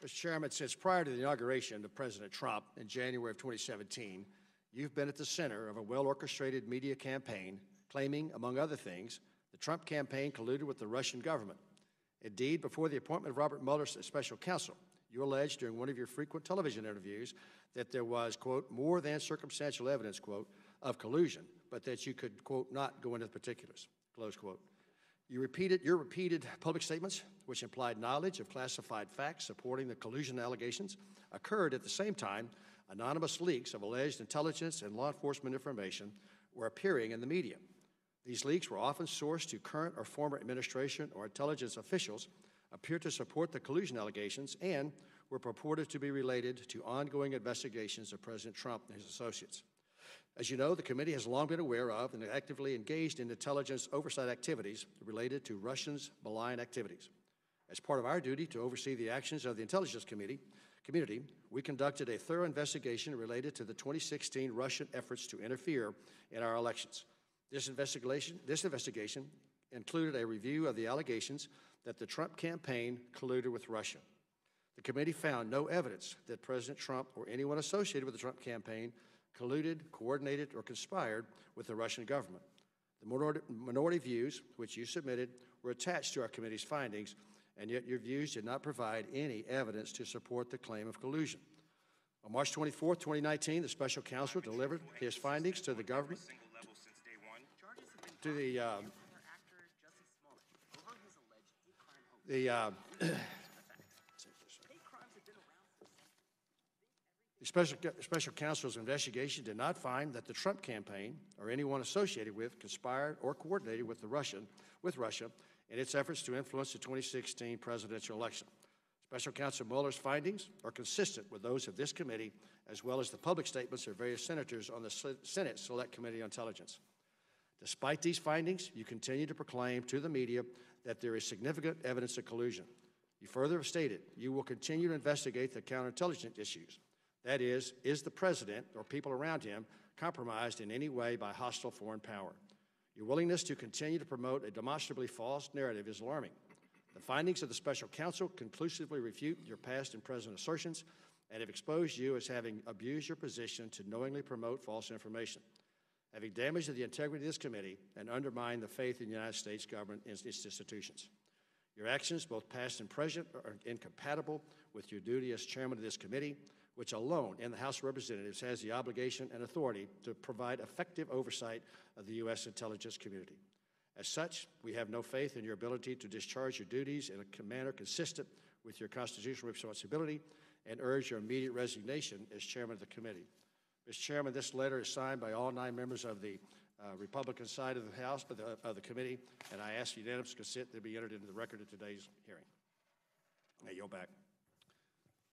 Mr. Chairman, since prior to the inauguration of President Trump in January of 2017, you've been at the center of a well-orchestrated media campaign claiming, among other things, the Trump campaign colluded with the Russian government. Indeed, before the appointment of Robert Mueller as special counsel, you alleged during one of your frequent television interviews that there was, quote, more than circumstantial evidence, quote, of collusion, but that you could, quote, not go into the particulars, close quote. Your repeated public statements, which implied knowledge of classified facts supporting the collusion allegations, occurred at the same time anonymous leaks of alleged intelligence and law enforcement information were appearing in the media. These leaks were often sourced to current or former administration or intelligence officials, appeared to support the collusion allegations, and were purported to be related to ongoing investigations of President Trump and his associates. As you know, the committee has long been aware of and actively engaged in intelligence oversight activities related to Russians' malign activities. As part of our duty to oversee the actions of the intelligence community, we conducted a thorough investigation related to the 2016 Russian efforts to interfere in our elections. This investigation included a review of the allegations that the Trump campaign colluded with Russia. The committee found no evidence that President Trump or anyone associated with the Trump campaign colluded, coordinated, or conspired with the Russian government. The minority views, which you submitted, were attached to our committee's findings, and yet your views did not provide any evidence to support the claim of collusion. On March 24, 2019, the special counsel delivered his findings to the government, The special counsel's investigation did not find that the Trump campaign or anyone associated with conspired or coordinated with Russia in its efforts to influence the 2016 presidential election. Special Counsel Mueller's findings are consistent with those of this committee, as well as the public statements of various senators on the Senate Select Committee on Intelligence. Despite these findings, you continue to proclaim to the media that there is significant evidence of collusion. You further stated you will continue to investigate the counterintelligence issues. That is the president or people around him compromised in any way by hostile foreign power? Your willingness to continue to promote a demonstrably false narrative is alarming. The findings of the special counsel conclusively refute your past and present assertions and have exposed you as having abused your position to knowingly promote false information, having damaged the integrity of this committee and undermined the faith in the United States government and its institutions. Your actions, both past and present, are incompatible with your duty as chairman of this committee, which alone in the House of Representatives has the obligation and authority to provide effective oversight of the U.S. intelligence community. As such, we have no faith in your ability to discharge your duties in a manner consistent with your constitutional responsibility and urge your immediate resignation as chairman of the committee. Mr. Chairman, this letter is signed by all 9 members of the Republican side of the House, of the committee, and I ask unanimous consent to be entered into the record of today's hearing. I yield back.